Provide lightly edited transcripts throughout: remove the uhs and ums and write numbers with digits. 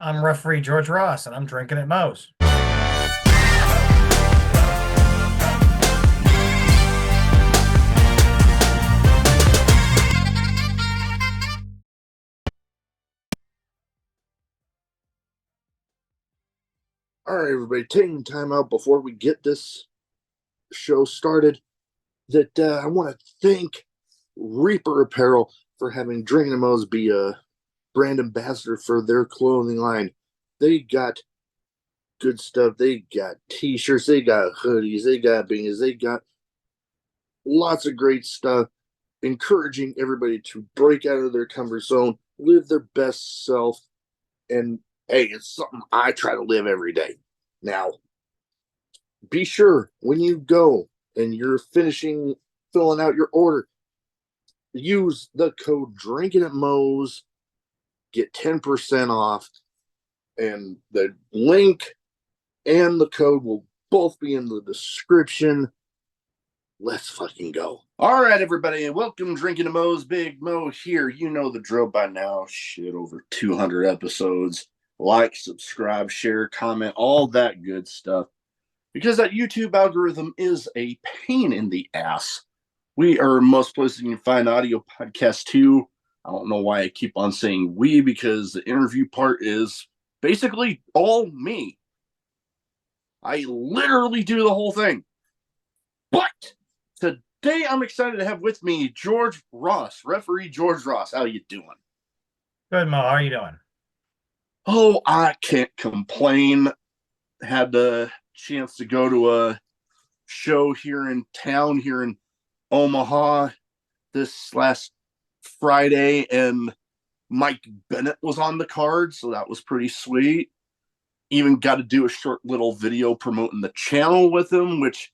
I'm referee George Ross, and I'm drinking at Moe's. All right, everybody, taking time out before we get this show started. I want to thank Reaper Apparel for having Drinkin' Mo's be a brand ambassador for their clothing line. They got good stuff. They got t-shirts, they got hoodies, they got beanies, they got lots of great stuff, encouraging everybody to break out of their comfort zone, live their best self, and hey, it's something I try to live every day. Now, be sure when you go and you're finishing filling out your order, use the code Drinking at Moe's, get 10% off, and the link and the code will both be in the description. Let's fucking go. All right, everybody, and welcome Drinking at Moe's. Big Mo here. You know the drill by now. Shit, over 200 episodes. Like, subscribe, share, comment, all that good stuff. Because that YouTube algorithm is a pain in the ass. We are most places you can find audio podcasts too. I don't know why I keep on saying we, because the interview part is basically all me. I literally do the whole thing. But today I'm excited to have with me George Ross, referee George Ross. How you doing? Good, Mo. How are you doing? Oh, I can't complain. Had the chance to go to a show here in town, here in Omaha, this last Friday, and Mike Bennett was on the card, so that was pretty sweet. Even got to do a short little video promoting the channel with him, which,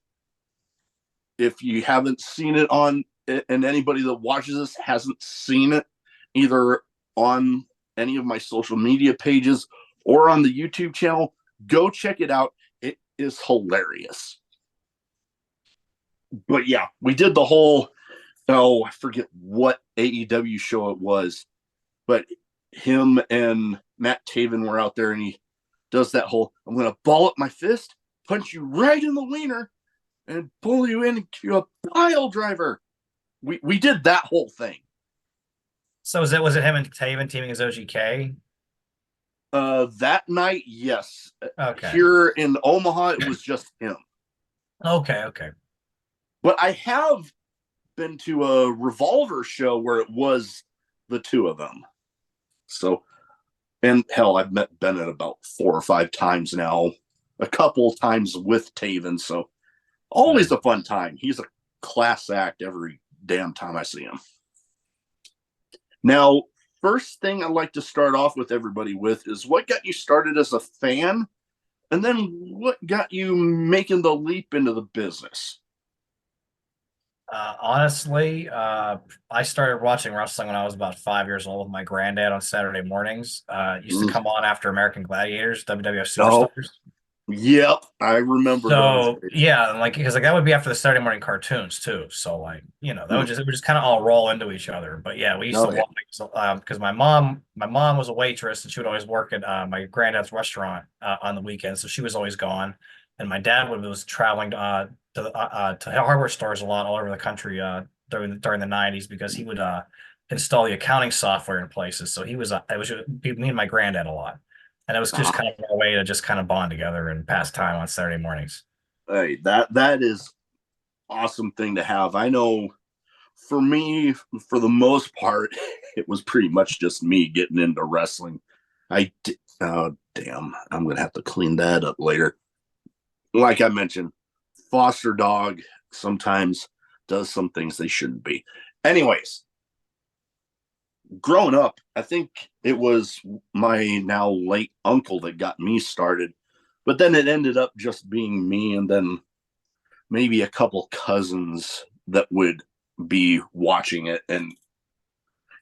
if you haven't seen it on, and anybody that watches this hasn't seen it, either on any of my social media pages or on the YouTube channel, go check it out. It is hilarious. But yeah, we did the whole, I forget what AEW show it was, but him and Matt Taven were out there, and he does that whole, I'm going to ball up my fist, punch you right in the wiener, and pull you into a pile driver. We did that whole thing. So was it him and Taven teaming as OGK? That night, yes. Okay. Here in Omaha, it was just him. Okay. But I have been to a Revolver show where it was the two of them. So, and hell, I've met Bennett about 4 or 5 times now, a couple times with Taven. So, always a fun time. He's a class act every damn time I see him. Now, first thing I'd like to start off with everybody with is what got you started as a fan, and then what got you making the leap into the business? Honestly, I started watching wrestling when I was about 5 years old with my granddad on Saturday mornings. It used to come on after American Gladiators, WWF Oh, Superstars. yep, I remember those. So yeah, like because that would be after the Saturday morning cartoons too. So like it would just kind of all roll into each other. But yeah, we used to Okay. walk because my mom was a waitress, and she would always work at my granddad's restaurant on the weekends, so she was always gone. And my dad was traveling to hardware stores a lot all over the country during the 90s because he would install the accounting software in places. So it was me and my granddad a lot. And it was just kind of a way to just kind of bond together and pass time on Saturday mornings. Hey, that is awesome thing to have. I know for me, for the most part, it was pretty much just me getting into wrestling. Oh, damn, I'm going to have to clean that up later. Like I mentioned, foster dog sometimes does some things they shouldn't be. Anyways, growing up, I think it was my now late uncle that got me started, but then it ended up just being me and then maybe a couple cousins that would be watching it. And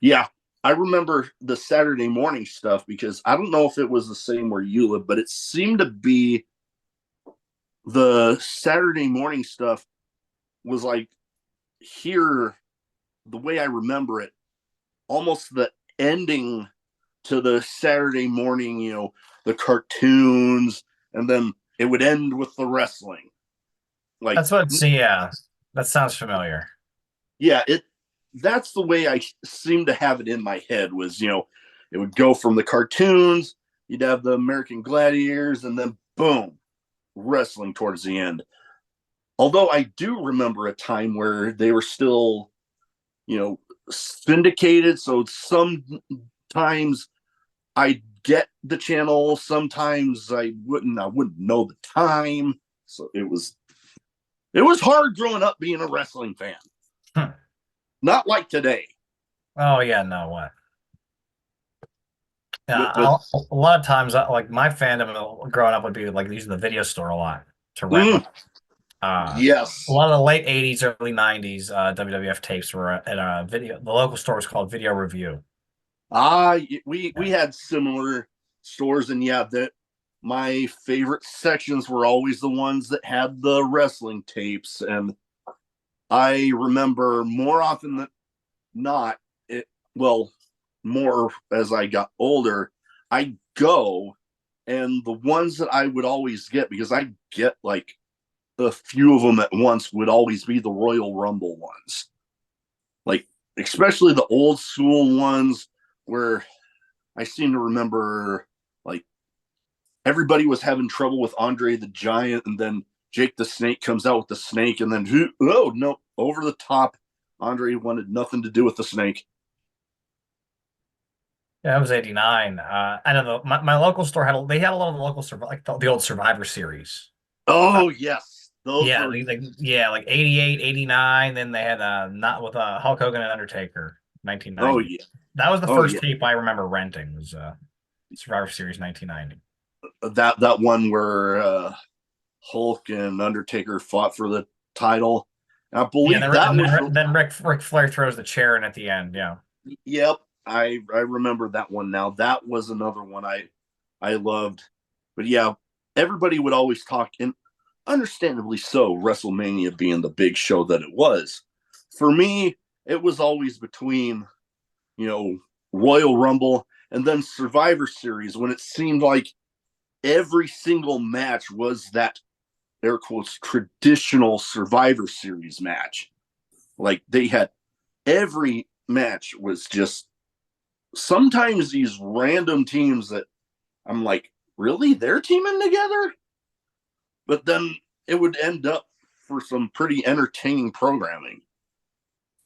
yeah, I remember the Saturday morning stuff because I don't know if it was the same where you live, but it seemed to be the Saturday morning stuff was like here, the way I remember it, almost the ending to the Saturday morning, the cartoons, and then it would end with the wrestling. Like, That's what. See, yeah, that sounds familiar. yeah, that's the way I seem to have it in my head was, it would go from the cartoons, you'd have the American Gladiators, and then boom, wrestling towards the end. Although I do remember a time where they were still, syndicated. So sometimes I'd get the channel, sometimes I wouldn't know the time. So it was hard growing up being a wrestling fan. Hmm. Not like today. Oh yeah, no what? Yeah, But a lot of times, like my fandom growing up would be like using the video store a lot to rent. mm, A yes. lot of the late '80s, early '90s WWF tapes were at a video. The local store was called Video Review. We Yeah. had similar stores, and yeah, that my favorite sections were always the ones that had the wrestling tapes. And I remember more often than not, well, more as I got older, I go, and the ones that I would always get, because I get like a few of them at once, would always be the Royal Rumble ones. Like, especially the old school ones where I seem to remember like everybody was having trouble with Andre the Giant, and then Jake the Snake comes out with the snake, and then oh no, over the top. Andre wanted nothing to do with the snake. Yeah, that was '89. I don't know. My local store they had a lot of the local like the old Survivor series. Uh, Oh yes, those yeah, were. like '88, '89. Then they had not with Hulk Hogan and Undertaker, Oh 1990. yeah, That was the oh first yeah. tape I remember renting was Survivor Series 1990. That one where Hulk and Undertaker fought for the title. And I Yeah, believe that was the. then Ric Flair throws the chair in at the end. Yeah. Yep, I remember that one now. That was another one I loved. But yeah, everybody would always talk, and understandably so, WrestleMania being the big show that it was. For me, it was always between, you know, Royal Rumble and then Survivor Series, when it seemed like every single match was that air quotes traditional Survivor Series match. Like, they had every match was just sometimes these random teams that I'm like, really? They're teaming together? But then it would end up for some pretty entertaining programming.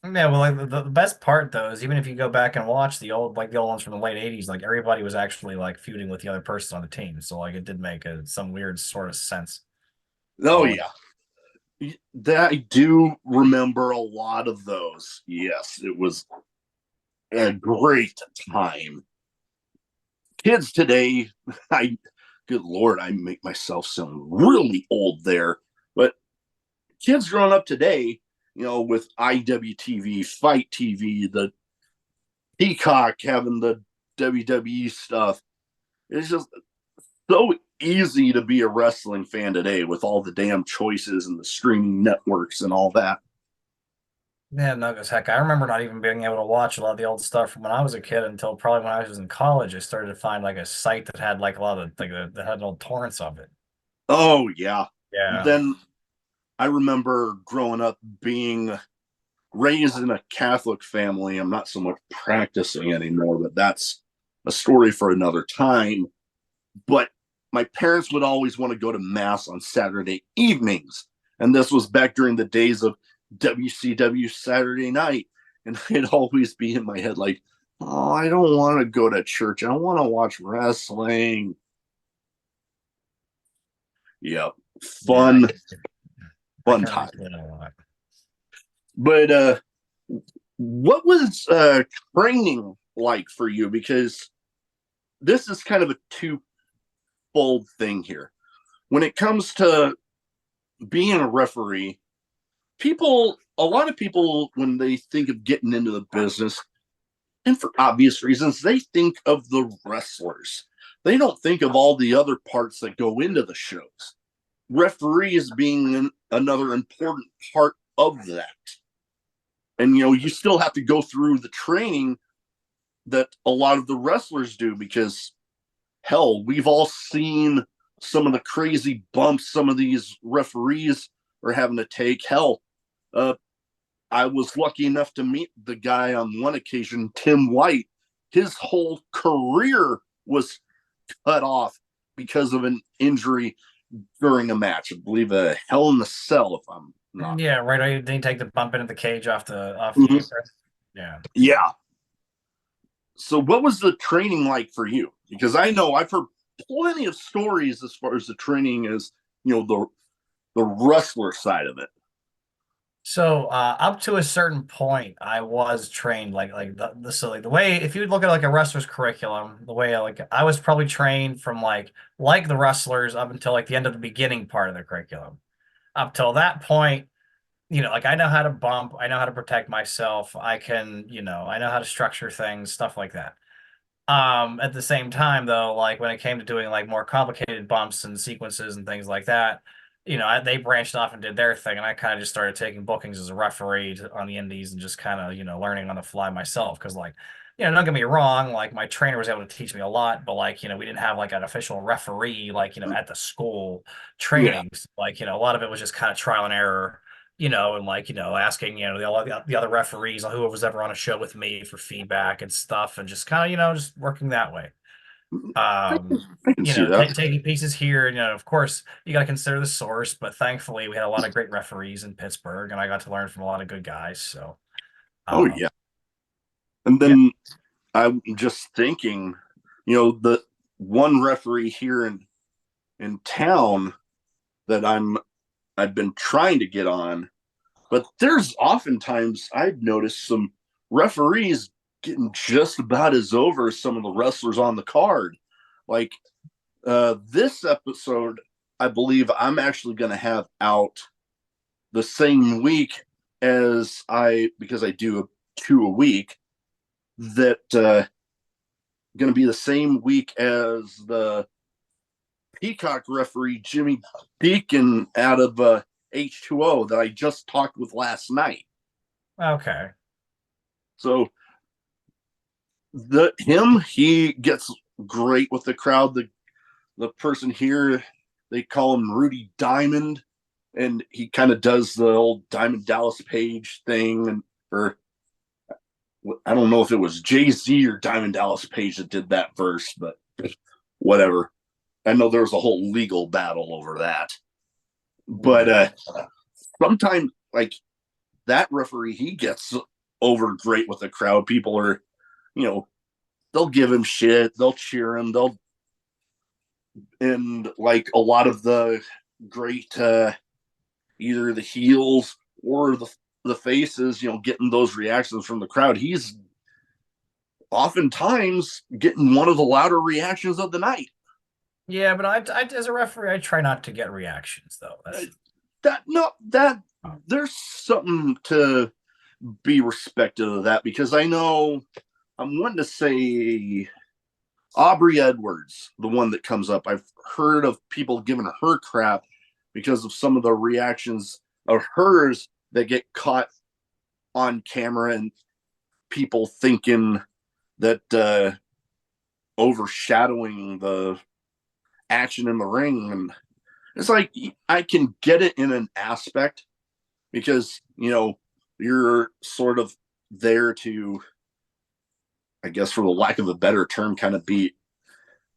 Yeah, well, like the best part though is even if you go back and watch the old ones from the late '80s, like everybody was actually like feuding with the other person on the team, so like it did make some weird sort of sense. Oh, Oh, yeah. That I do remember a lot of those. Yes, it was a great time. Kids today, I, good Lord, I make myself sound really old there. But kids growing up today, with IWTV, Fight TV, the Peacock having the WWE stuff, it's just so easy to be a wrestling fan today with all the damn choices and the streaming networks and all that. yeah, no, because heck, I remember not even being able to watch a lot of the old stuff from when I was a kid until probably when I was in college. I started to find like a site that had like a lot of like that had old torrents of it. Oh, yeah. Yeah. Then I remember growing up being raised in a Catholic family. I'm not so much practicing anymore, but that's a story for another time. But my parents would always want to go to mass on Saturday evenings. And this was back during the days of WCW Saturday night. And I'd always be in my head like, oh, I don't want to go to church. I want to watch wrestling. Yep. Yeah, Fun, I fun can time. understand a lot. But what was training like for you? Because this is kind of a twofold thing here. When it comes to being a referee, a lot of people, when they think of getting into the business, and for obvious reasons, they think of the wrestlers. They don't think of all the other parts that go into the shows. Referees being another important part of that. And you still have to go through the training that a lot of the wrestlers do, because hell, we've all seen some of the crazy bumps some of these referees are having to take. Hell, uh, I was lucky enough to meet the guy on one occasion, Tim White. His whole career was cut off because of an injury during a match. I believe a Hell in the Cell, if I'm not. Yeah, right. I didn't take the bump into the cage off the Mhm. apron. Yeah. Yeah. So, what was the training like for you? Because I know I've heard plenty of stories as far as the training is, the wrestler side of it. So up to a certain point, I was trained like the so like the way if you look at like a wrestler's curriculum, the way like I was probably trained from like the wrestlers up until like the end of the beginning part of the curriculum. Up till that point, like I know how to bump, I know how to protect myself, I know how to structure things, stuff like that. At the same time, though, like when it came to doing like more complicated bumps and sequences and things like that, they branched off and did their thing, and I kind of just started taking bookings as a referee on the indies and just kind of, learning on the fly myself. Because, like, don't get me wrong, like my trainer was able to teach me a lot, but like, we didn't have like an official referee, like, at the school Yeah. trainings. Like, a lot of it was just kind of trial and error, and like, asking, the other referees, who was ever on a show with me for feedback and stuff, and just kind of, just working that way. Um, I can see that. taking pieces here, and, of course, you got to consider the source, but thankfully we had a lot of great referees in Pittsburgh, and I got to learn from a lot of good guys. So, Oh, um, yeah. And yeah. then I'm just thinking, the one referee here in town that I've been trying to get on, but there's oftentimes I've noticed some referees getting just about as over as some of the wrestlers on the card. Like this episode, I believe I'm actually going to have out the same week as because I do two a week, that going to be the same week as the Peacock referee Jimmy Deacon out of H2O that I just talked with last night. Okay. So he gets great with the crowd. The person here, they call him Rudy Diamond, and he kind of does the old Diamond Dallas Page thing, and or I don't know if it was Jay-Z or Diamond Dallas Page that did that first, but whatever. I know there was a whole legal battle over that. But Right. sometimes, like that referee, he gets over great with the crowd. People are, you know, they'll give him shit, they'll cheer him, and like a lot of the great, either the heels or the faces, getting those reactions from the crowd. He's oftentimes getting one of the louder reactions of the night. Yeah, but I as a referee, I try not to get reactions though. Uh, That's That no, that oh, there's something to be respected of that, because I know I'm wanting to say Aubrey Edwards, the one that comes up. I've heard of people giving her crap because of some of the reactions of hers that get caught on camera, and people thinking that overshadowing the action in the ring. And it's like, I can get it in an aspect, because you're sort of there to, I guess, for the lack of a better term, kind of be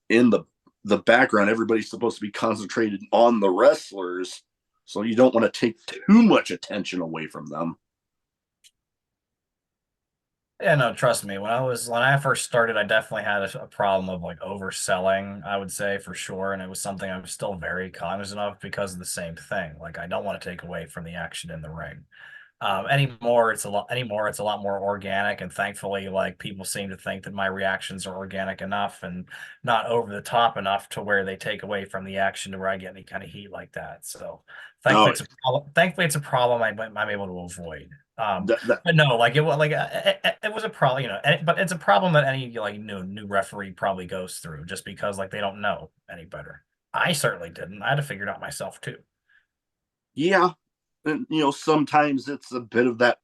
in the background. Everybody's supposed to be concentrated on the wrestlers, so you don't want to take too much attention away from them. yeah, no, trust me. When I first started, I definitely had a problem of like overselling, I would say for sure, and it was something I'm still very cognizant of because of the same thing. Like I don't want to take away from the action in the ring. Anymore it's a lot more organic, and thankfully like people seem to think that my reactions are organic enough and not over the top enough to where they take away from the action to where I get any kind of heat like that. So thankfully Oh, it's a problem I'm able to avoid. that But no, like it was like it was a problem, but it's a problem that any like new referee probably goes through just because like they don't know any better. I certainly didn't. I had to figure it out myself too. yeah. And sometimes it's a bit of that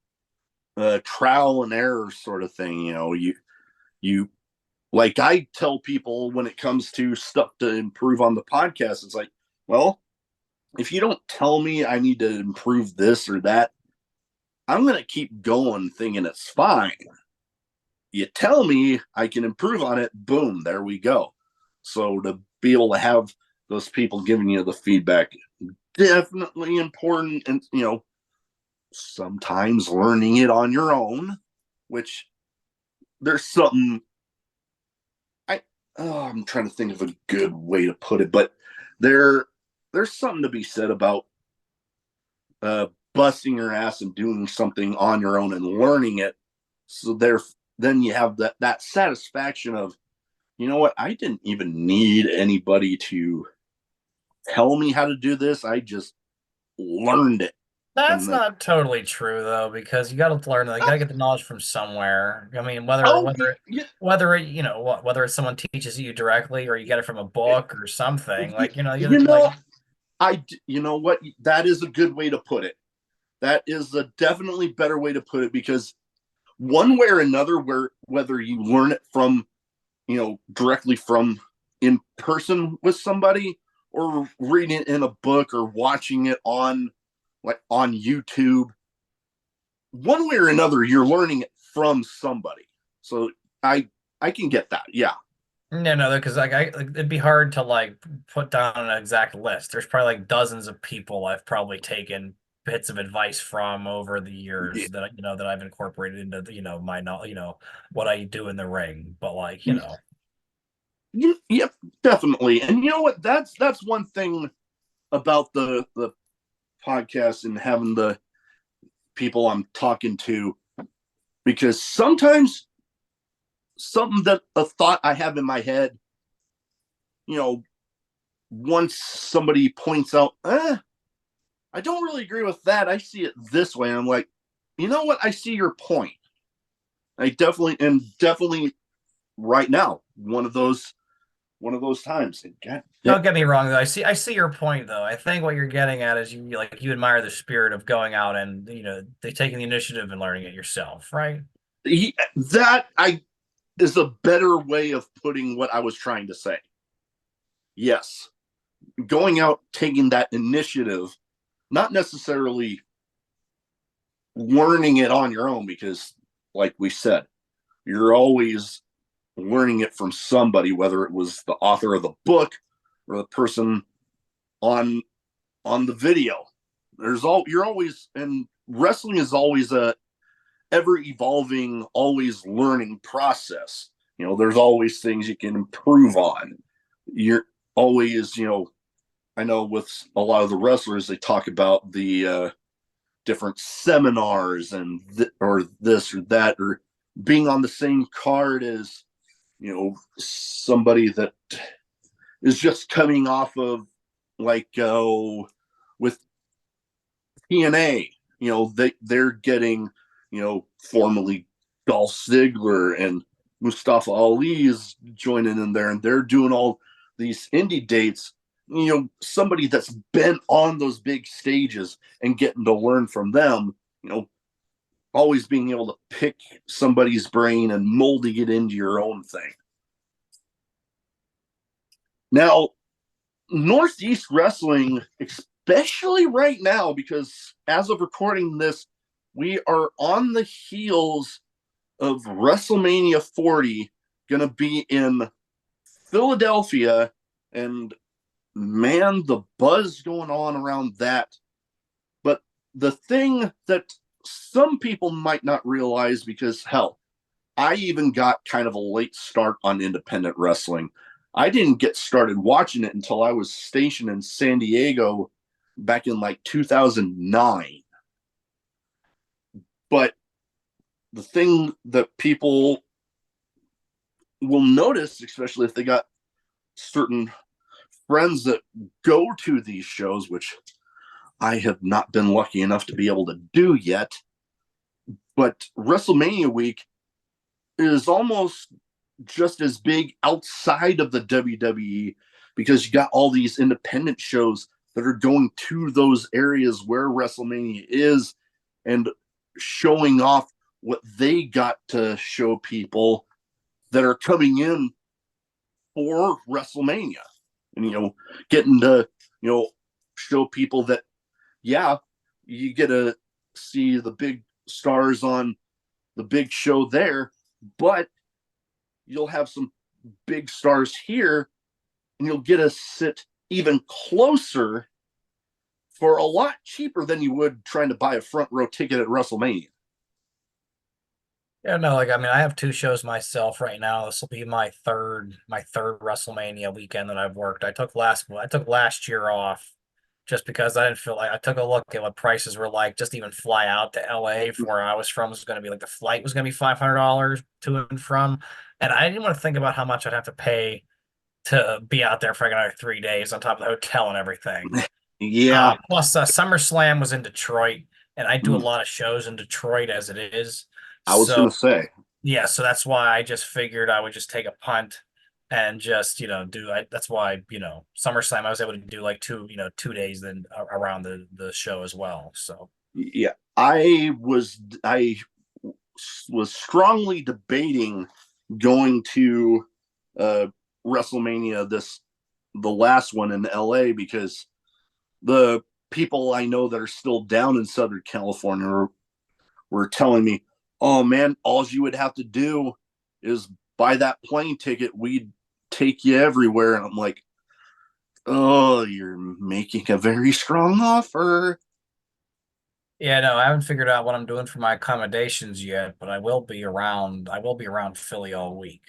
trial and error sort of thing. You like I tell people when it comes to stuff to improve on the podcast, it's like, well, if you don't tell me I need to improve this or that, I'm going to keep going thinking it's fine. You tell me I can improve on it, boom, there we go. So to be able to have those people giving you the feedback, definitely important. And, sometimes learning it on your own, which there's something I'm trying to think of a good way to put it, but there's something to be said about busting your ass and doing something on your own and learning it. So then you have that satisfaction of, you know what, I didn't even need anybody to tell me how to do this. I just learned it. That's And then, not totally true though, because you got to learn. You got to get the knowledge from somewhere. I mean, whether oh, whether yeah, whether whether it's someone teaches you directly or you get it from a book or something. Like you like know, you know what, that is a good way to put it. That is a definitely better way to put it, because one way or another, whether you learn it from, directly from in person with somebody, or reading it in a book, or watching it on YouTube, one way or another, you're learning it from somebody. So I can get that. Yeah. no, because it'd be hard to like put down an exact list. There's probably like dozens of people I've probably taken bits of advice from over the Yeah. years that that I've incorporated into my what I do in the ring. But like Yep, definitely. And you know what? That's one thing about the podcast and having the people I'm talking to, because sometimes something that a thought I have in my head, you know, once somebody points out, I don't really agree with that. I see it this way. I'm like, you know what? I see your point. I definitely right now, one of those times. God, don't get me wrong though. I see your point though. I think what you're getting at is you admire the spirit of going out and they taking the initiative and learning it yourself, right? that I is a better way of putting what I was trying to say. Yes, going out, taking that initiative, not necessarily learning it on your own, because, like we said, you're always learning it from somebody, whether it was the author of the book or the person on the video. You're always, and wrestling is always a ever evolving, always learning process. There's always things you can improve on. You're always, I know with a lot of the wrestlers, they talk about the different seminars and or this or that, or being on the same card as, somebody that is just coming off of, like, with TNA, they're getting, formerly Dolph Ziggler and Mustafa Ali is joining in there, and they're doing all these indie dates. Somebody that's been on those big stages and getting to learn from them. Always being able to pick somebody's brain and molding it into your own thing. Now, Northeast Wrestling, especially right now, because as of recording this, we are on the heels of WrestleMania 40, going to be in Philadelphia, and man, the buzz going on around that. But the thing that some people might not realize, because hell, I even got kind of a late start on independent wrestling. I didn't get started watching it until I was stationed in San Diego back in like 2009. But the thing that people will notice, especially if they got certain friends that go to these shows, which I have not been lucky enough to be able to do yet, but WrestleMania week is almost just as big outside of the WWE, because you got all these independent shows that are going to those areas where WrestleMania is and showing off what they got to show people. that are coming in for WrestleMania, and getting to show people that yeah, you get to see the big stars on the big show there, but you'll have some big stars here, and you'll get to sit even closer for a lot cheaper than you would trying to buy a front row ticket at WrestleMania. Yeah, no, like I mean, I have two shows myself right now. This will be my third WrestleMania weekend that I've worked. I took last year off just because I didn't feel like I took a look at what prices were like. Just even fly out to LA from where I was from was going to be like the flight was going to be $500 to and from, and I didn't want to think about how much I'd have to pay to be out there for like another 3 days on top of the hotel and everything. Yeah. Plus, SummerSlam was in Detroit, and I do a lot of shows in Detroit as it is. I was So going to say. yeah, so that's why I just figured I would just take a punt and just, that's why, SummerSlam I was able to do like 2 days then around the show as well. So Yeah, I was strongly debating going to uh WrestleMania, the last one in LA, because the people I know that are still down in Southern California were telling me, "Oh man, all you would have to do is buy that plane ticket. We'd take you everywhere." And I'm like, "Oh, you're making a very strong offer." yeah, no, I haven't figured out what I'm doing for my accommodations yet, but I will be around Philly all week.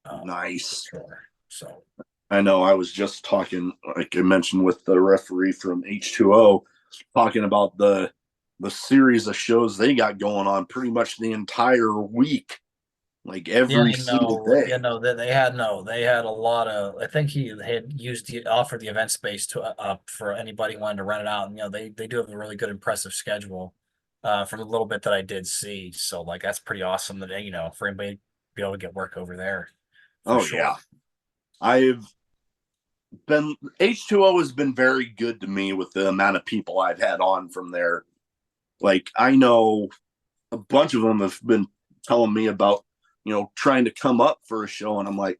For Nice. sure. So I know I was just talking, like I mentioned, with the referee from H2O, talking about the series of shows they got going on pretty much the entire week, like yeah, every single day. they had a lot of. I think he had offered the event space to up for anybody who wanted to rent it out. And they do have a really good, impressive schedule. From the little bit that I did see, so like that's pretty awesome that for anybody to be able to get work over there, for Oh sure. yeah, I've been H2O has been very good to me with the amount of people I've had on from there. Like I know a bunch of them have been telling me about trying to come up for a show, and I'm like,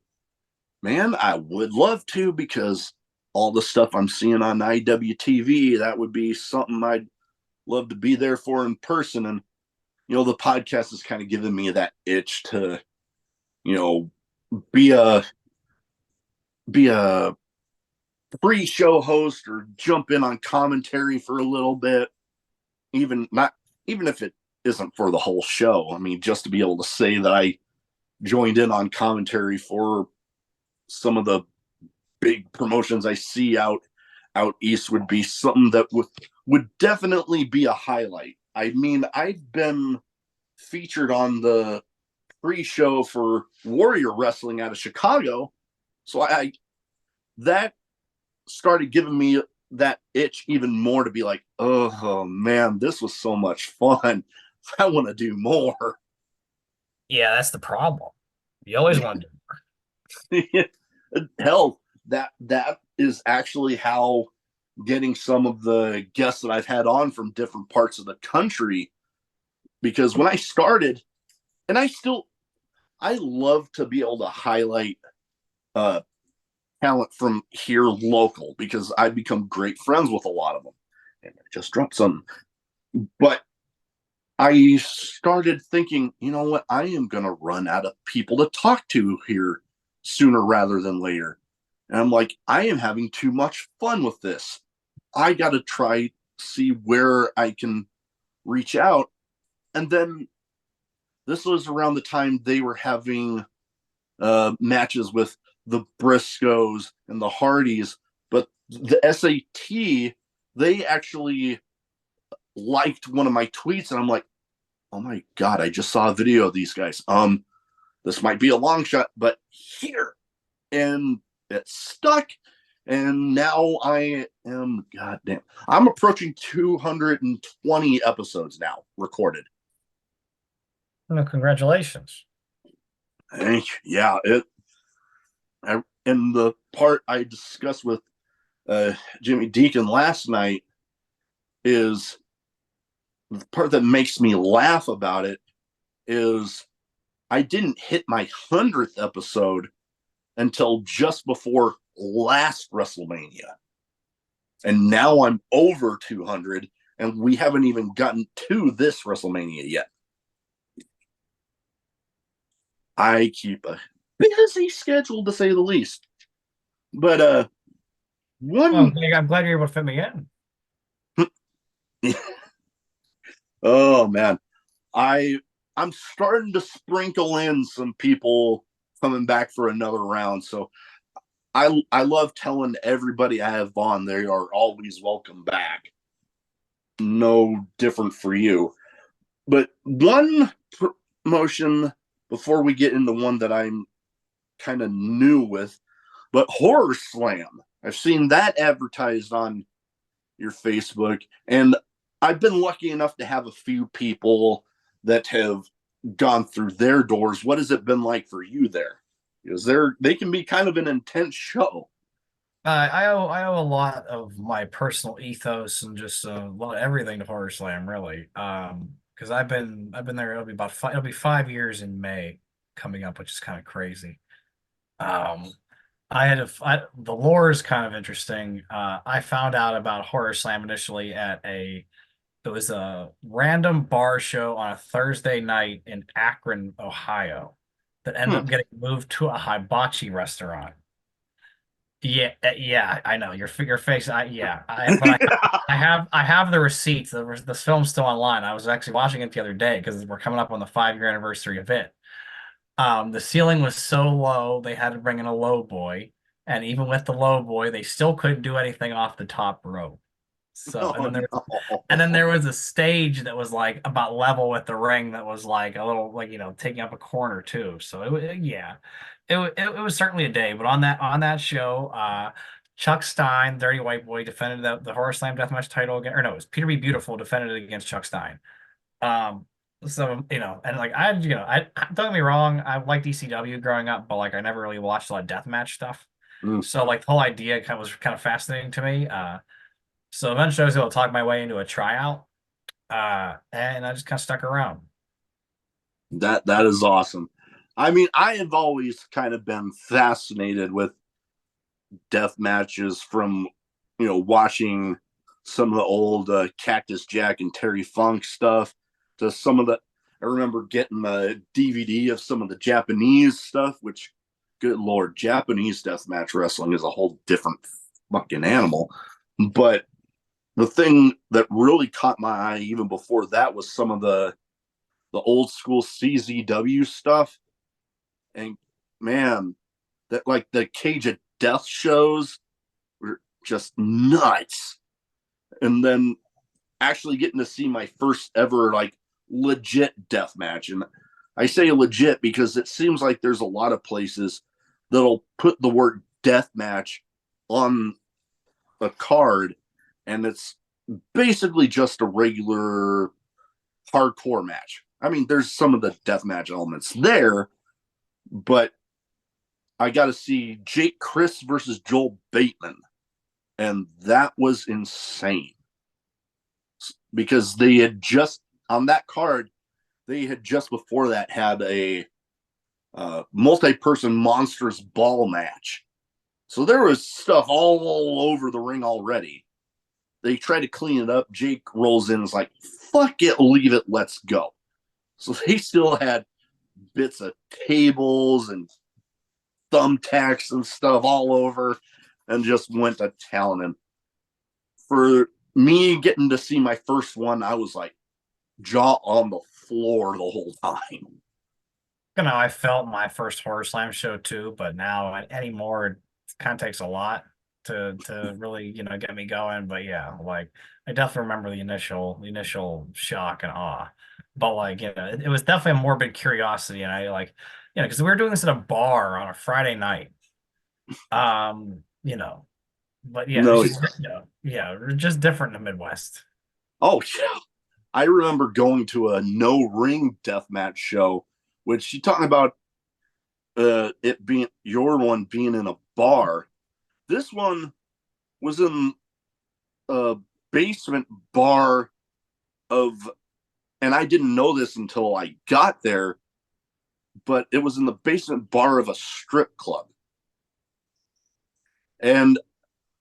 man, I would love to, because all the stuff I'm seeing on IWTV, that would be something I'd love to be there for in person. And, the podcast has kind of given me that itch to, you know, be a, be a pre-show host or jump in on commentary for a little bit, even if it isn't for the whole show. I mean, just to be able to say that I joined in on commentary for some of the big promotions I see out east would be something that would definitely be a highlight. I mean, I've been featured on the pre-show for Warrior Wrestling out of Chicago, so I that started giving me that itch even more to be like, oh man, this was so much fun. I want to do more. Yeah, that's the problem. You always want to Hell, that is actually how getting some of the guests that I've had on from different parts of the country, because when I started, and I love to be able to highlight uh talent from here local, because I've become great friends with a lot of them. And I just dropped some. But I started thinking, you know what, I am gonna run out of people to talk to here sooner rather than later. And I'm like, I am having too much fun with this. I gotta try see where I can reach out. And then this was around the time they were having matches with the Briscoes and the Hardys, but the SAT, they actually liked one of my tweets, and I'm like, oh my god, I just saw a video of these guys. This might be a long shot, but here, and it stuck. And now I am, goddamn, I'm approaching 220 episodes now recorded. congratulations. Yeah, and the part I discussed with Jimmy Deacon last night is the part that makes me laugh about it is I didn't hit my 100th episode until just before last WrestleMania. And now I'm over 200, and we haven't even gotten to this WrestleMania yet. I keep a busy schedule, to say the least. But Well, one I'm glad you're able to fit me in. oh man, I I'm starting to sprinkle in some people coming back for another round. So I love telling everybody I have on they are always welcome back. No different for you. But one promotion before we get into one that I'm kind of new with, but Horror Slam. I've seen that advertised on your Facebook, and I've been lucky enough to have a few people that have gone through their doors. What has it been like for you there? Because they can be kind of an intense show. I owe a lot of my personal ethos and just everything to Horror Slam, really. Because I've been there. It'll be 5 years in May coming up, which is kind of crazy. Um, the lore is kind of interesting. I found out about Horror Slam initially it was a random bar show on a Thursday night in Akron, Ohio, that ended Hmm. up getting moved to a hibachi restaurant. Yeah, yeah, I know your face. Yeah, I have the receipts. The film's still online. I was actually watching it the other day because we're coming up on the 5 year anniversary of it. The ceiling was so low they had to bring in a low boy, and even with the low boy, they still couldn't do anything off the top rope. So, Oh and then no. there was a stage that was like about level with the ring that was like a little like taking up a corner too. So yeah, it was certainly a day. But on that show, Chuck Stein, Dirty White Boy, defended the Horror Slam Deathmatch title again. Or no, it was Peter B. Beautiful defended it against Chuck Stein. Um, so and like I don't get me wrong, I liked ECW growing up, but like I never really watched a lot of deathmatch stuff. Mm. So like the whole idea was kind of fascinating to me. So eventually I was able to talk my way into a tryout. And I just kind of stuck around. That is awesome. I mean, I have always kind of been fascinated with death matches from watching some of the old Cactus Jack and Terry Funk stuff to some of the. I remember getting a DVD of some of the Japanese stuff, which, good lord, Japanese deathmatch wrestling is a whole different fucking animal. But the thing that really caught my eye even before that was some of the old school CZW stuff. And man, that like the Cage of Death shows were just nuts. And then actually getting to see my first ever like legit death match. And I say legit because it seems like there's a lot of places that'll put the word death match on a card, and it's basically just a regular hardcore match. I mean, there's some of the death match elements there, but I got to see Jake Chris versus Joel Bateman, and that was insane because they had just on that card they had just before that had a multi-person monsters ball match, so there was stuff all over the ring already. They try to clean it up. Jake rolls in and is like, fuck it, leave it, let's go. So they still had bits of tables and thumbtacks and stuff all over and just went to town. And for me getting to see my first one, I was like jaw on the floor the whole time. I felt my first Horror Slam show too, but now anymore it kind of takes a lot to really, get me going. But yeah, like I definitely remember the initial shock and awe. But like, it was definitely a morbid curiosity, and I like, because we were doing this at a bar on a Friday night. But yeah, it's No, just just different in the Midwest. oh yeah. I remember going to a no ring deathmatch show, which you talking about it being your one being in a bar. This one was in a basement bar of, and I didn't know this until I got there. but it was in the basement bar of a strip club. And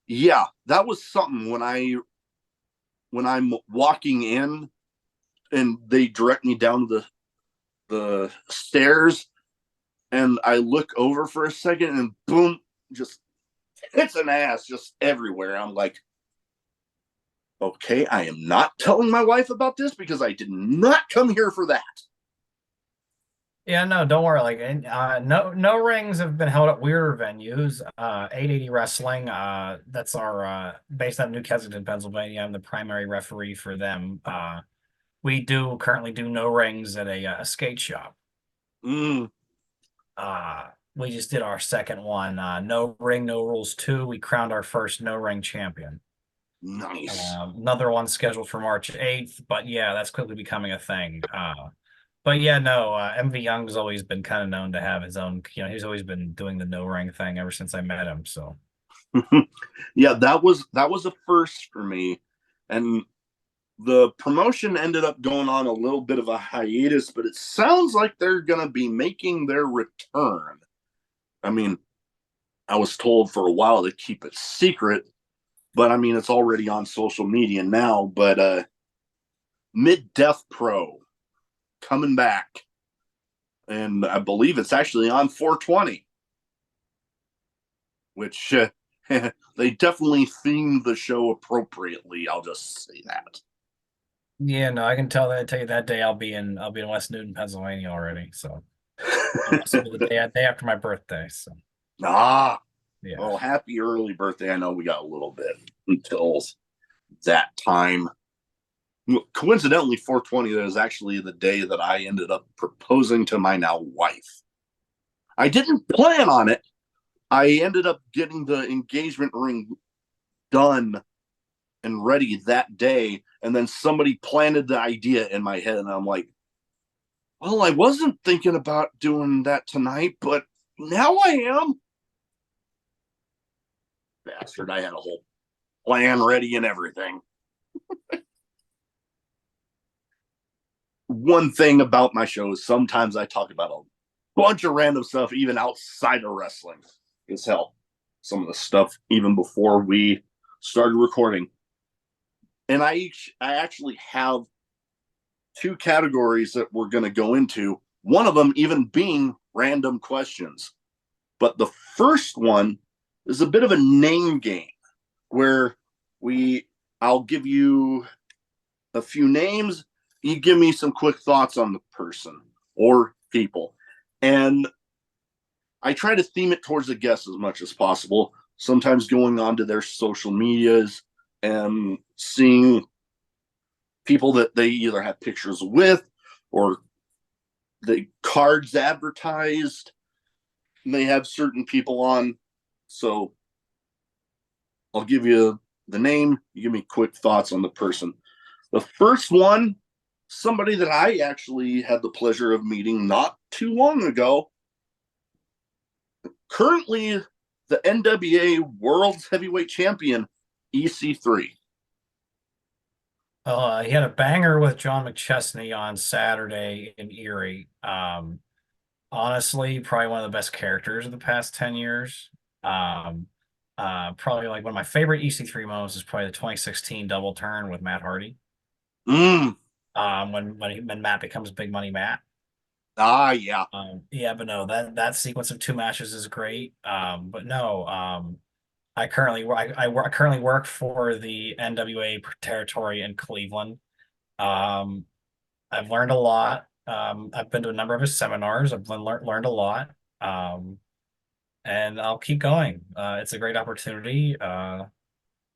yeah, that was something when I'm walking in and they direct me down the stairs and I look over for a second and boom, just hits an ass just everywhere. I'm like, okay, I am not telling my wife about this because I did not come here for that. Yeah, no, don't worry. Like, no rings have been held at weirder venues. 880 Wrestling, that's our based out of New Kensington, Pennsylvania. I'm the primary referee for them. We do currently do no rings at a skate shop. Mm, We just did our second one. No ring, no rules 2. We crowned our first no ring champion. nice. Another one scheduled for March 8th, but yeah, that's quickly becoming a thing. But yeah, no, MV Young's always been kind of known to have his own, he's always been doing the no ring thing ever since I met him. So Yeah, that was a first for me. And the promotion ended up going on a little bit of a hiatus, but it sounds like they're going to be making their return. I mean, I was told for a while to keep it secret, but I mean, it's already on social media now. But Mid Death Pro coming back, and I believe it's actually on 420, which they definitely themed the show appropriately. I'll just say that. yeah, no, I can tell you that day I'll be in West Newton, Pennsylvania already. So it'll be the day after my birthday. So Ah, yeah. well, happy early birthday. I know we got a little bit until that time. Coincidentally, 420 is actually the day that I ended up proposing to my now wife. I didn't plan on it. I ended up getting the engagement ring done and ready that day. And then somebody planted the idea in my head. And I'm like, well, I wasn't thinking about doing that tonight, but now I am. Bastard, I had a whole plan ready and everything. One thing about my show is sometimes I talk about a bunch of random stuff, even outside of wrestling. As hell, some of the stuff even before we started recording. And I actually have two categories that we're going to go into. One of them even being random questions, but the first one is a bit of a name game where I'll give you a few names. You give me some quick thoughts on the person or people. And I try to theme it towards the guest as much as possible, sometimes going onto their social medias and seeing people that they either have pictures with or the cards advertised. They have certain people on. So I'll give you the name, you give me quick thoughts on the person. The first one, somebody that I actually had the pleasure of meeting not too long ago, currently the NWA World's Heavyweight Champion, EC3. He had a banger with John McChesney on Saturday in Erie. Honestly, probably one of the best characters of the past 10 years. Um, Probably like one of my favorite EC3 moments is probably the 2016 double turn with Matt Hardy. Mm. When Matt becomes Big Money Matt. Ah, yeah. Yeah, but no, that sequence of 2 matches is great. But no, I currently work for the NWA territory in Cleveland. Um, I've learned a lot. I've been to a number of his seminars. I've learned a lot. Um, and I'll keep going. It's a great opportunity. And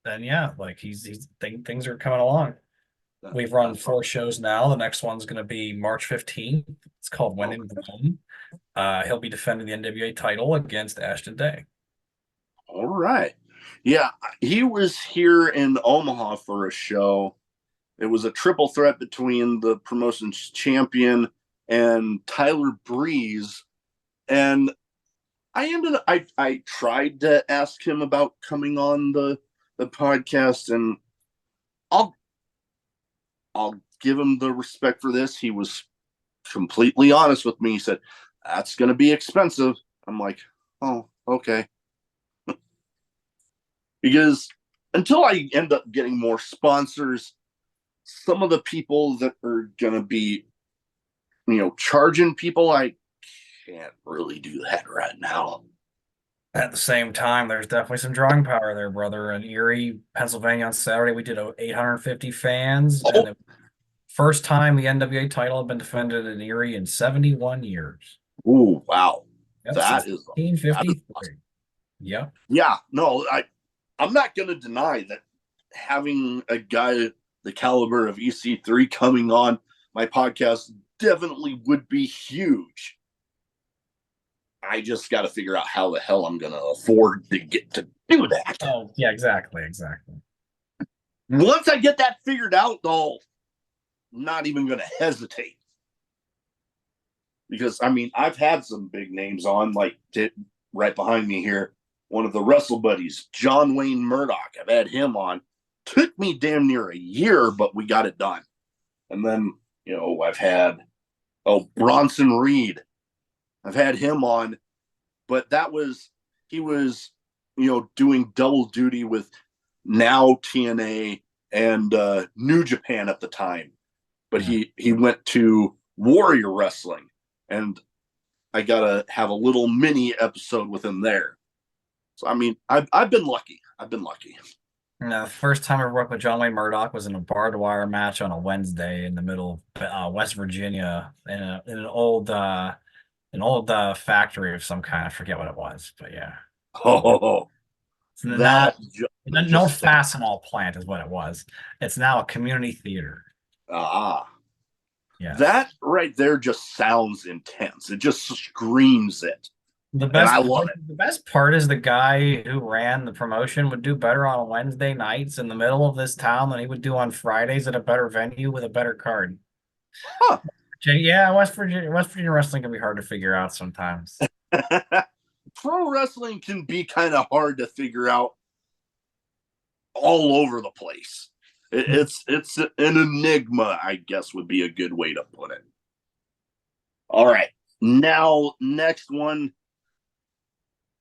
yeah, like things are coming along. We've run 4 shows now. The next one's going to be March 15th. It's called When in Rome. He'll be defending the NWA title against Ashton Day. All right. Yeah, he was here in Omaha for a show. It was a triple threat between the promotion's champion and Tyler Breeze. And I tried to ask him about coming on the podcast, and I'll I'll give him the respect for this. He was completely honest with me. He said, that's going to be expensive. I'm like, oh, okay. Because until I end up getting more sponsors, some of the people that are going to be, charging people, I can't really do that right now. At the same time, there's definitely some drawing power there, brother. In Erie, Pennsylvania on Saturday, we did 850 fans, and Oh, the first time the NWA title had been defended in Erie in 71 years. ooh, wow. Yep, since That is awesome. 1953. Yep. Yeah, no, I'm not going to deny that having a guy the caliber of EC3 coming on my podcast definitely would be huge. I just got to figure out how the hell I'm going to afford to get to do that. Oh, yeah, exactly, exactly. Once I get that figured out, though, I'm not even going to hesitate. Because, I mean, I've had some big names on, like right behind me here. One of the Wrestle Buddies, John Wayne Murdoch. I've had him on. Took me damn near a year, but we got it done. And then, I've had, Bronson Reed. I've had him on, but he was, doing double duty with now TNA and New Japan at the time. But he went to Warrior Wrestling, and I got to have a little mini episode with him there. So, I mean, I've been lucky. The first time I worked with John Wayne Murdoch was in a barbed wire match on a Wednesday in the middle of West Virginia in an old factory of some kind. I forget what it was, but yeah. Oh, It's now that no Fastenal plant is what it was. It's now a community theater. Yes. That right there just sounds intense. It just screams it. The And I love it. The best part is the guy who ran the promotion would do better on Wednesday nights in the middle of this town than he would do on Fridays at a better venue with a better card. Huh. Yeah, West Virginia wrestling can be hard to figure out sometimes. Pro wrestling can be kind of hard to figure out all over the place. It's an enigma, I guess would be a good way to put it. All right. Now, next one.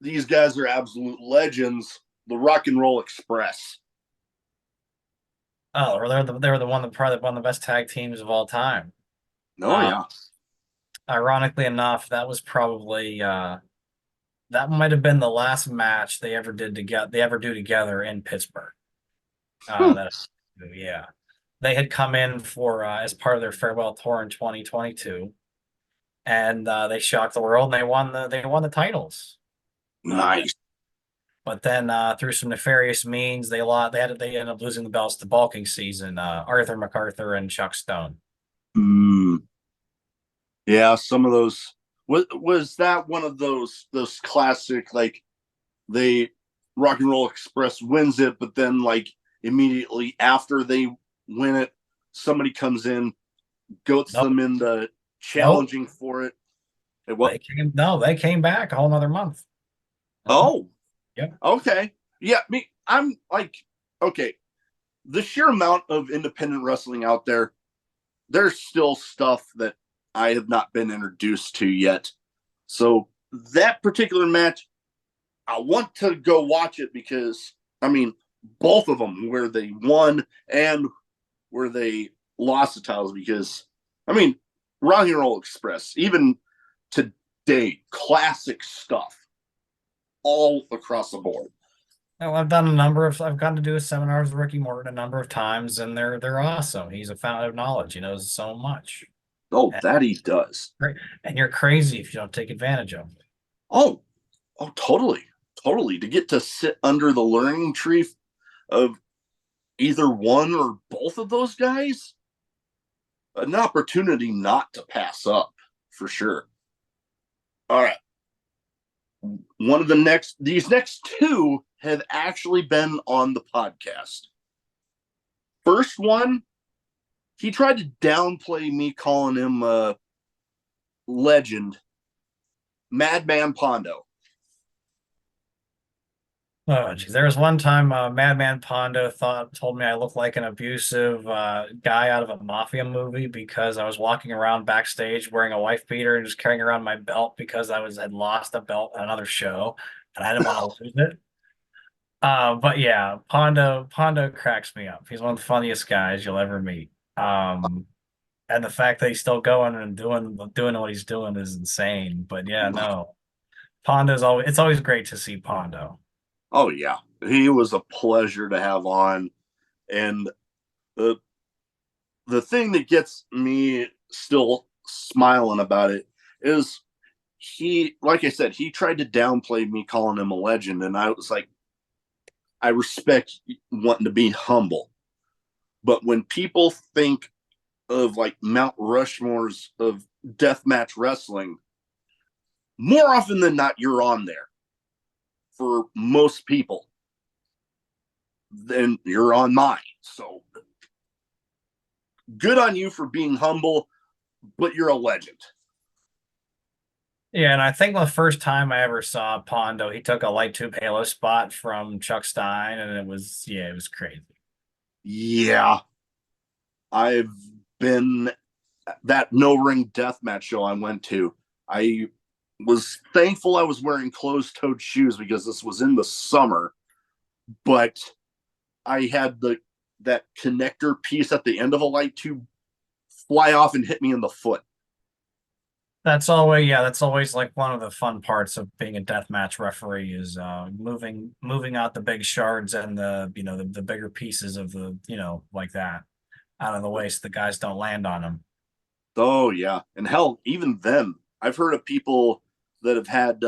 These guys are absolute legends. The Rock and Roll Express. Oh, they're probably one of the best tag teams of all time. Oh, yeah. Ironically enough, that was probably that might have been the last match they ever do together in Pittsburgh. Yeah. They had come in for as part of their farewell tour in 2022, and they shocked the world and they won the titles. Nice. But then through some nefarious means, they ended up losing the belts to bulking season. Arthur MacArthur and Chuck Stone. Yeah, some of those was that one of those classic, like, they Rock and Roll Express wins it, but then like immediately after they win it, somebody comes in, goats them into challenging for it. They came back a whole nother month. Oh, yeah. Okay. Yeah, I'm like, okay. The sheer amount of independent wrestling out there, there's still stuff that I have not been introduced to yet. So that particular match, I want to go watch it because, I mean, both of them, where they won and where they lost the titles, because, I mean, Rock and Roll Express, even today, classic stuff all across the board. Well, I've gotten to do seminars with Ricky Morton a number of times, and they're awesome. He's a fountain of knowledge. He knows so much. Oh, that he does. And you're crazy if you don't take advantage of it. Oh, totally. To get to sit under the learning tree of either one or both of those guys, an opportunity not to pass up, for sure. All right. These next two have actually been on the podcast. First one, he tried to downplay me calling him a legend, Madman Pondo. Oh, geez. There was one time Madman Pondo told me I looked like an abusive guy out of a mafia movie because I was walking around backstage wearing a wife beater and just carrying around my belt because had lost a belt at another show and I didn't want to lose it. But yeah, Pondo cracks me up. He's one of the funniest guys you'll ever meet. And the fact that he's still going and doing what he's doing is insane. But yeah, no, Pondo's always it's always great to see Pondo. Oh yeah, he was a pleasure to have on, and the the thing that gets me still smiling about it is he, like I said, he tried to downplay me calling him a legend, and I was like, I respect wanting to be humble, but when people think of like Mount Rushmores of deathmatch wrestling, more often than not, you're on there for most people. Then you're on mine. So good on you for being humble, but you're a legend. Yeah, and I think the first time I ever saw Pondo, he took a light tube halo spot from Chuck Stein, and it was crazy. Yeah, I've been that no ring deathmatch show I went to. I was thankful I was wearing closed toed shoes because this was in the summer, but I had that connector piece at the end of a light tube fly off and hit me in the foot. That's always like one of the fun parts of being a deathmatch referee is moving out the big shards and the bigger pieces of like that out of the way so the guys don't land on them. Oh yeah, and hell, even then, I've heard of people that have had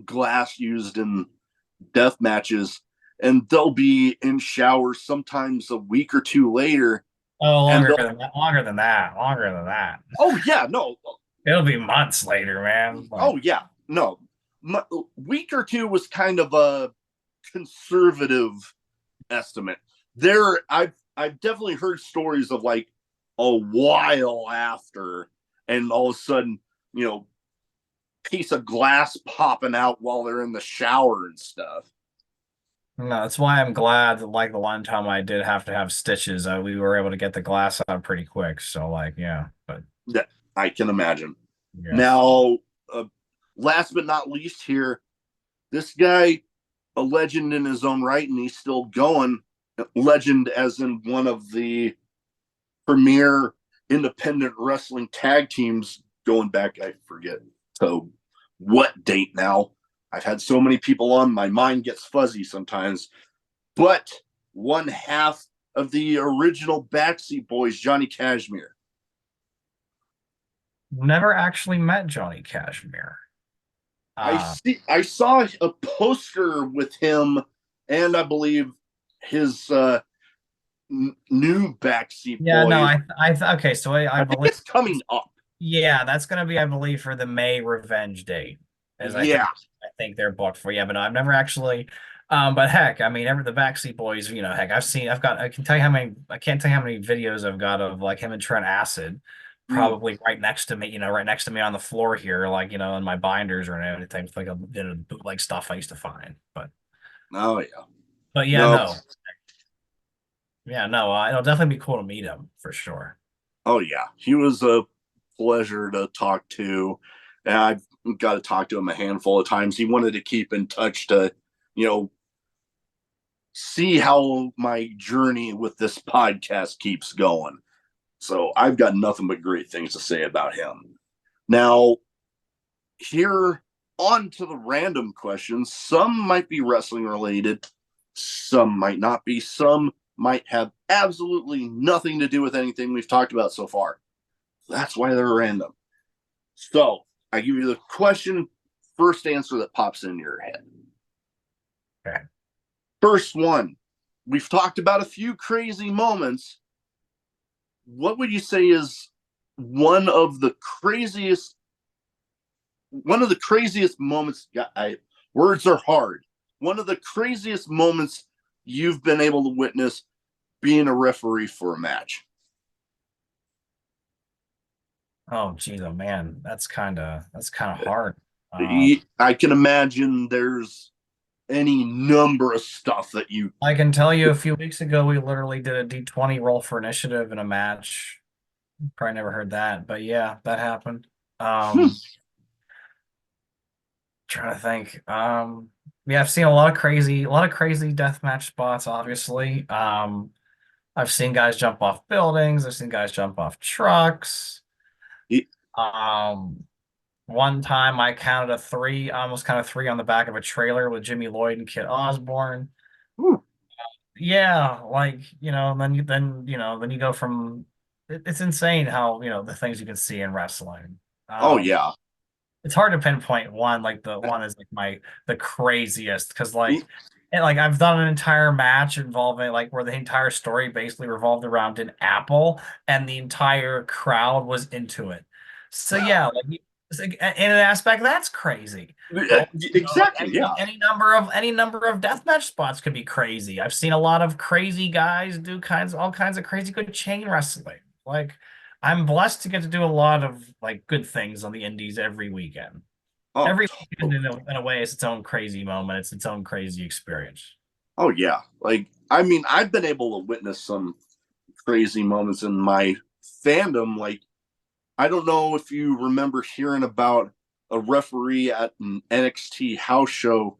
glass used in death matches, and they'll be in showers sometimes a week or two later, Oh, and they'll, longer than that. oh yeah, no, It'll be months later, man. Like, oh yeah, no, week or two was kind of a conservative estimate. I've definitely heard stories of like a while after, and all of a sudden, you know, piece of glass popping out while they're in the shower and stuff. no, that's why I'm glad that like the one time I did have to have stitches, we were able to get the glass out pretty quick. So like, yeah, but That I can imagine. yes. Now, uh, last but not least, here, this guy, a legend in his own right, and he's still going. Legend, as in one of the premier independent wrestling tag teams, going back, I forget to what date now. I've had so many people on, my mind gets fuzzy sometimes. But one half of the original Backseat Boys, Johnny Cashmere. Never actually met Johnny Cashmere. Uh, I saw a poster with him, and I believe his new Backseat yeah, no, Boys. okay, so I I think believe, it's coming up. yeah, that's gonna be, I believe, for the May revenge date, as Yeah. I think they're booked for. Yeah, but no, I've never actually, but heck, I mean, ever the Backseat Boys, heck, I can tell you how many, I can't tell you how many videos I've got of like him and Trent Acid, Mm. probably right next to me, right next to me on the floor here, like, in my binders or anything, like bootleg stuff I used to find, Oh yeah. but yeah, No. no, yeah, no, it'll definitely be cool to meet him for sure. Oh yeah. He was a pleasure to talk to. And I've got to talk to him a handful of times. He wanted to keep in touch to, you know, see how my journey with this podcast keeps going. So I've got nothing but great things to say about him. Now, here on to the random questions. Some might be wrestling related, some might not be, some might have absolutely nothing to do with anything we've talked about so far. That's why they're random. So I give you the question, first answer that pops in your head. Okay. First one, we've talked about a few crazy moments. What would you say is one of the craziest moments? Words are hard. One of the craziest moments you've been able to witness being a referee for a match. Oh, geez, oh man, that's kind of hard. I can imagine there's any number of stuff that you. I can tell you a few weeks ago, we literally did a D20 roll for initiative in a match. Probably never heard that, but yeah, that happened. Trying to think. Yeah, I've seen a lot of crazy deathmatch spots, obviously. I've seen guys jump off buildings, I've seen guys jump off trucks. Um, One time I counted a three, I almost counted three on the back of a trailer with Jimmy Lloyd and Kit Osborne. Yeah, like, and then you go from it's insane how, the things you can see in wrestling. Oh Um, yeah. it's hard to pinpoint one, like the one is like the craziest because like I've done an entire match involving like where the entire story basically revolved around an apple and the entire crowd was into it. So yeah, like it's like, in an aspect that's crazy. But like Exactly. Yeah. any number of deathmatch spots could be crazy. I've seen a lot of crazy guys do all kinds of crazy good chain wrestling. Like I'm blessed to get to do a lot of like good things on the indies every weekend. Oh, Every weekend totally. in a way is its own crazy moment. It's its own crazy experience. Oh yeah. Like I mean, I've been able to witness some crazy moments in my fandom. Like I don't know if you remember hearing about a referee at an NXT house show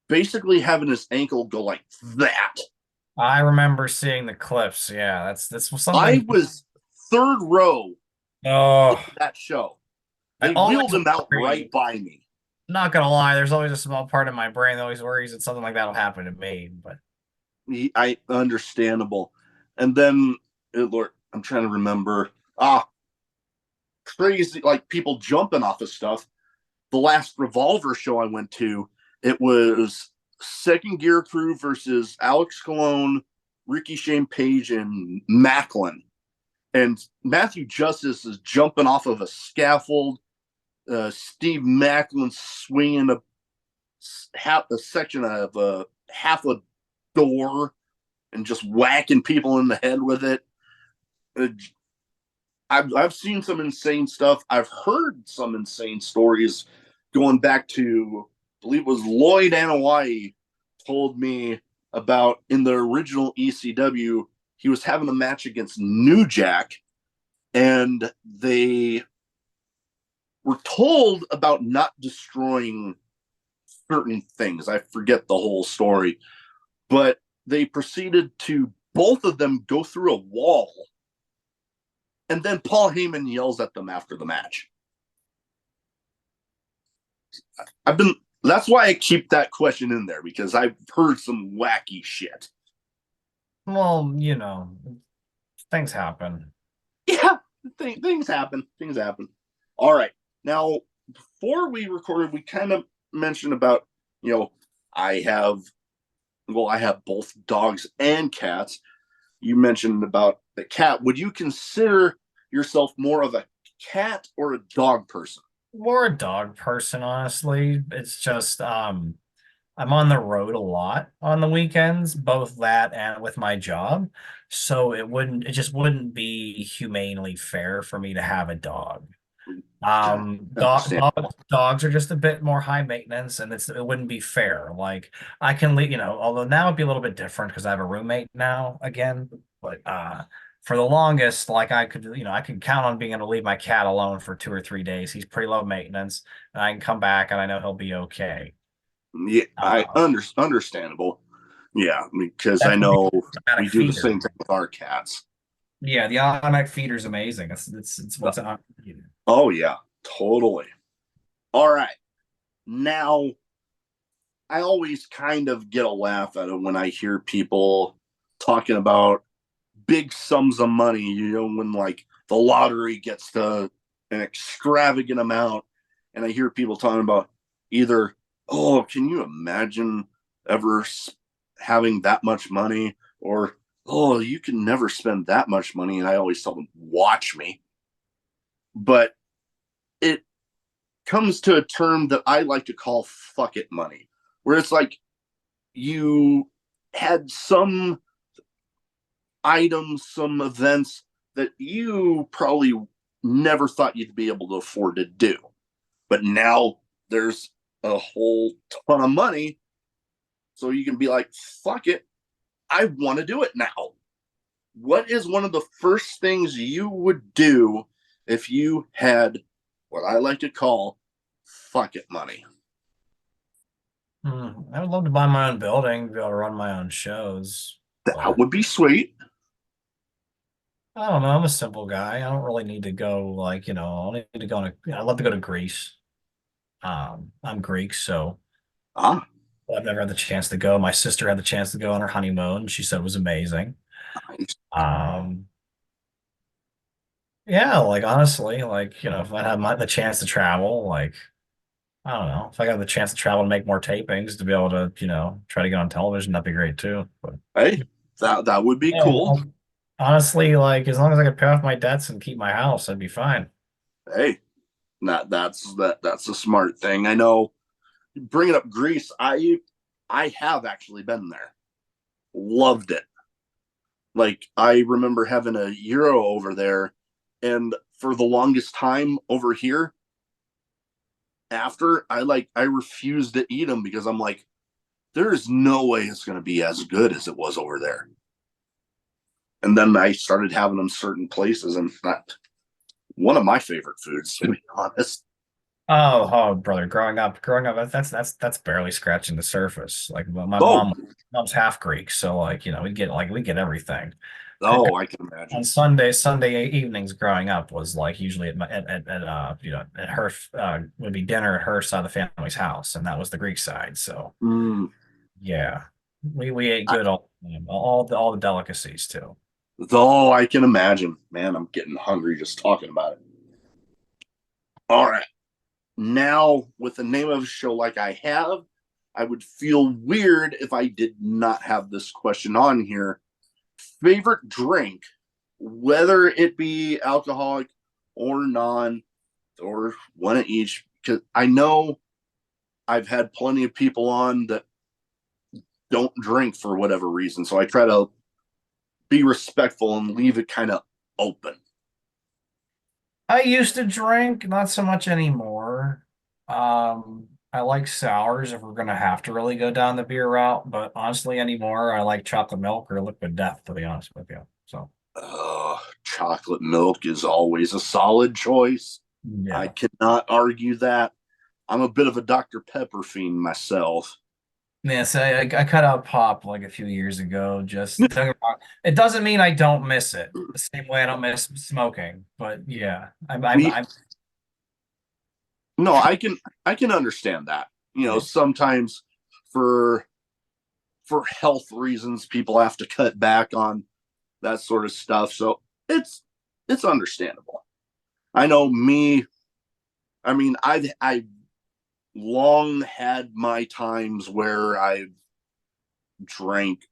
basically having his ankle go like that. I remember seeing the clips. Yeah, that's I something. was third row in Oh, that show. I They wheeled always him out right worry. by me. Not gonna lie, there's always a small part of my brain that always worries that something like that will happen to me. But I understandable. And then Lord, I'm trying to remember. Crazy like people jumping off of stuff. The last Revolver show I went to, it was Second Gear Crew versus Alex Colon, Ricky Shane Page, and Macklin. And Matthew Justice is jumping off of a scaffold. Steve Macklin swinging a section of half a door and just whacking people in the head with it. Uh, I've seen some insane stuff. I've heard some insane stories going back to, I believe it was Lloyd Anawai told me about in the original ECW, he was having a match against New Jack, and they were told about not destroying certain things. I forget the whole story, but they proceeded to both of them go through a wall, and then Paul Heyman yells at them after the match. I've been That's why I keep that question in there because I've heard some wacky shit. well, things happen. Yeah, things happen. Things happen. All right. Now, before we recorded, we kind of mentioned about, you know, I have, I have both dogs and cats. You mentioned about the cat. Would you consider yourself more of a cat or a dog person? More a dog person, honestly. It's just I'm on the road a lot on the weekends, both that and with my job. So it just wouldn't be humanely fair for me to have a dog. Understand. Dogs are just a bit more high maintenance and it wouldn't be fair. Like I can leave, although now it'd be a little bit different because I have a roommate now again, but for the longest, like I could count on being able to leave my cat alone for 2 or 3 days. He's pretty low maintenance and I can come back and I know he'll be okay. Yeah, I Uh, understandable. Yeah, because I that's what the know we automatic do the feeder. same thing with our cats. Yeah, the automatic feeder is amazing. It's what's on. Oh yeah, totally. All right. Now, I always kind of get a laugh at it when I hear people talking about big sums of money, when like the lottery gets to an extravagant amount. And I hear people talking about either, oh, can you imagine ever having that much money? Or, oh, you can never spend that much money. And I always tell them, watch me. But it comes to a term that I like to call fuck it money, where it's like you had some items, some events that you probably never thought you'd be able to afford to do. But now there's a whole ton of money So you can be like, fuck it, I want to do it now. What is one of the first things you would do if you had what I like to call fuck it money? I would love to buy my own building, be able to run my own shows. That But would be sweet. I don't know. I'm a simple guy. I don't really need to go like, I don't need to go on I love to go to Greece. I'm Greek, so Ah, I've never had the chance to go. My sister had the chance to go on her honeymoon. She said it was amazing. nice. Um, yeah, like honestly, like, if I had the chance to travel, like, I don't know, if I got the chance to travel and make more tapings to be able to, try to get on television, that'd be great too. But Hey, that would be yeah, cool. honestly, like as long as I could pay off my debts and keep my house, I'd be fine. Hey, that's a smart thing. I know. Bringing up Greece, I have actually been there. Loved it. Like I remember having a euro over there, and for the longest time over here, after I refused to eat them because I'm like, there is no way it's going to be as good as it was over there. And then I started having them certain places, and not one of my favorite foods, to be honest. Oh, brother, growing up, that's barely scratching the surface. Like my Oh, mom's half Greek, so like, we get everything. oh, I can On imagine. Sunday evenings growing up was like usually at my at at her would be dinner at her side of the family's house, and that was the Greek side. So Mm, yeah, we ate I, good all the delicacies too. though I can imagine. Man, I'm getting hungry just talking about it. All right. Now, with the name of a show like I have, I would feel weird if I did not have this question on here. Favorite drink, whether it be alcoholic or non, or one of each, because I know I've had plenty of people on that don't drink for whatever reason. So I try to be respectful and leave it kind of open. I used to drink, not so much anymore. I like sours if we're gonna have to really go down the beer route, but honestly anymore, I like chocolate milk or liquid death, to be honest with you. So Chocolate milk is always a solid choice. I yeah. cannot argue that. I'm a bit of a Dr. Pepper fiend myself. Yeah, so I cut out pop like a few years ago. Just don't get me wrong. It doesn't mean I don't miss it. The same way I don't miss smoking. But yeah, Me, I'm no, I can understand that. You know, yeah. sometimes for for health reasons, people have to cut back on that sort of stuff. So it's understandable. I know me. I mean, I long had my times where I drank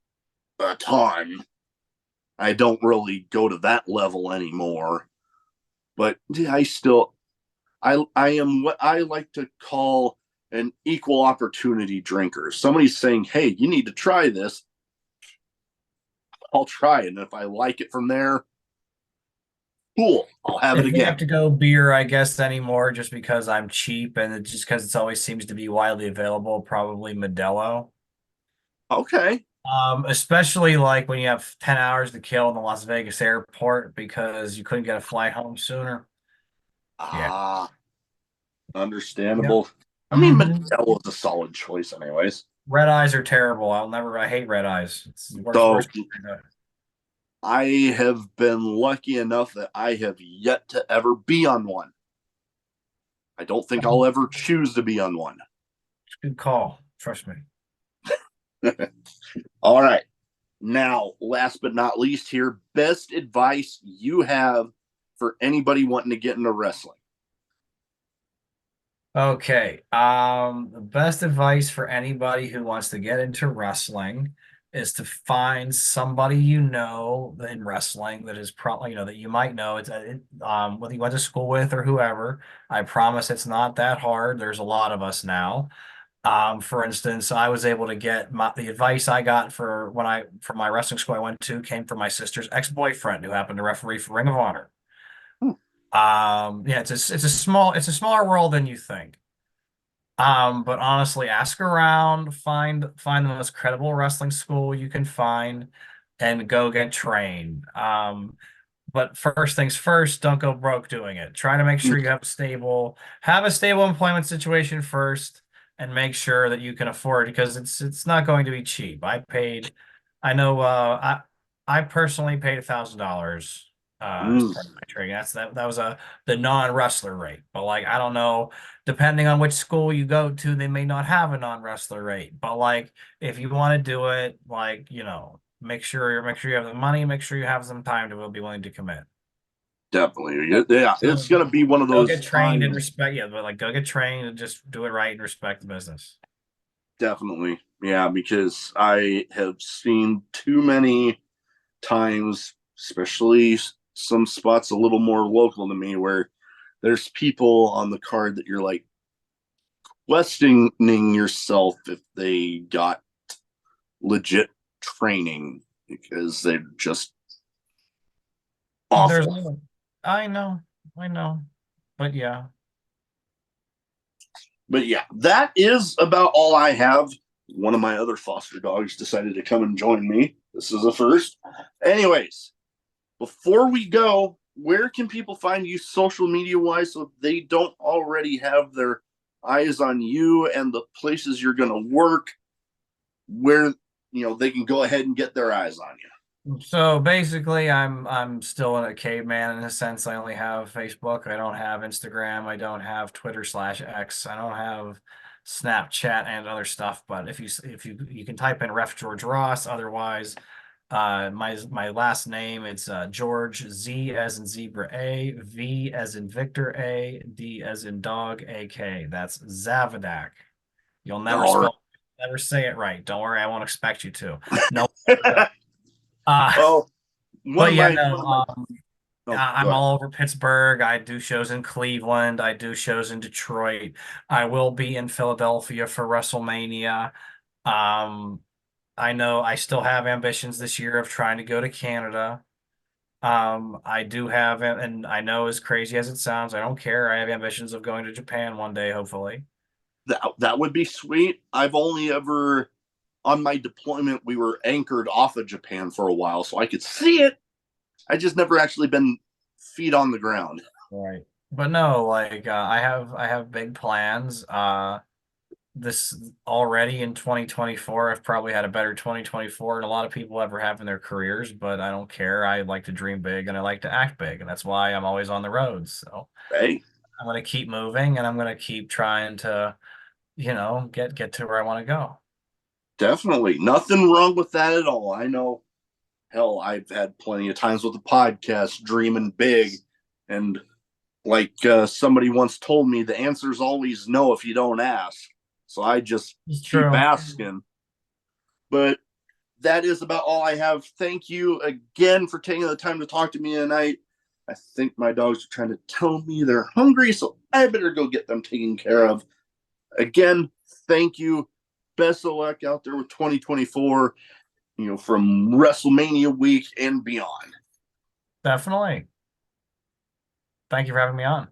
a ton. I don't really go to that level anymore, but I still I am what I like to call an equal opportunity drinker. Somebody's saying, "Hey, you need to try this." I'll try it, and if I like it from there, cool. I'll have it If we again. have to go beer, I guess anymore, just because I'm cheap and just because it always seems to be widely available, probably Modelo. Okay. Especially like when you have 10 hours to kill in the Las Vegas airport because you couldn't get a flight home sooner. Yeah. Ah, Yep. understandable. I mean, Hmm. Modelo is a solid choice, anyways. Red eyes are terrible. I hate red eyes. It's the So worst. I have been lucky enough that I have yet to ever be on one. I don't think I'll ever choose to be on one. Good call. Trust me. All right. Now, last but not least, here, best advice you have for anybody wanting to get into wrestling. Okay. The best advice for anybody who wants to get into wrestling is to find somebody in wrestling that is probably, that you might know. Whether you went to school with or whoever. I promise it's not that hard. There's a lot of us now. For instance, I was able to get the advice I got for my wrestling school I went to came from my sister's ex-boyfriend who happened to referee for Ring of Honor. Hmm. Yeah, it's a smaller world than you think. But honestly, ask around, find the most credible wrestling school you can find, and go get trained. But first things first, don't go broke doing it. Try to make sure you have a stable employment situation first, and make sure that you can afford it because it's not going to be cheap. I know, I personally paid $1,000 as Mm, part of my training. That was the non-wrestler rate. But like I don't know, depending on which school you go to, they may not have a non-wrestler rate. But like if you want to do it, like make sure you have the money, make sure you have some time to be willing to commit. definitely. Yeah, So it's gonna be one of go get those trained and times. respect, yeah, but like go get trained and just do it right and respect the business. Definitely. Yeah, because I have seen too many times, especially some spots a little more local to me, where there's people on the card that you're like questioning yourself if they got legit training because they're just There's awful. no, I know, I know, but yeah. But yeah, that is about all I have. One of my other foster dogs decided to come and join me. This is a first. Anyways, before we go, where can people find you social media wise so if they don't already have their eyes on you and the places you're going to work, where they can go ahead and get their eyes on you? So basically, I'm still a caveman in a sense. I only have Facebook. I don't have Instagram. I don't have Twitter/X. I don't have Snapchat and other stuff. But if you can type in Ref George Ross. Otherwise, my last name it's George Z as in zebra A, V as in Victor A, D as in dog AK. That's Zavadak. You'll All never say it right. Don't worry, I won't expect you to. No. right. Uh, Well, but yeah, one no, of my oh, go I'm ahead. all over Pittsburgh. I do shows in Cleveland. I do shows in Detroit. I will be in Philadelphia for WrestleMania. Um, I know I still have ambitions this year of trying to go to Canada. I do have, and I know as crazy as it sounds, I don't care. I have ambitions of going to Japan one day, hopefully. That would be sweet. I've only ever on my deployment we were anchored off of Japan for a while, so I could see it. I just never actually been feet on the ground. Right. But no, like I have big plans. This already in 2024, I've probably had a better 2024 than a lot of people ever have in their careers, but I don't care. I like to dream big and I like to act big, and that's why I'm always on the road. So Hey, I'm gonna keep moving and I'm gonna keep trying to, get to where I want to go. definitely nothing wrong with that at all. I know, hell, I've had plenty of times with the podcast dreaming big, and like somebody once told me, the answer is always no if you don't ask. So I just It's keep true. asking. But that is about all I have. Thank you again for taking the time to talk to me tonight. I think my dogs are trying to tell me they're hungry, so I better go get them taken care of. Again, thank you. Best of luck out there with 2024, from WrestleMania week and beyond. Definitely. Thank you for having me on.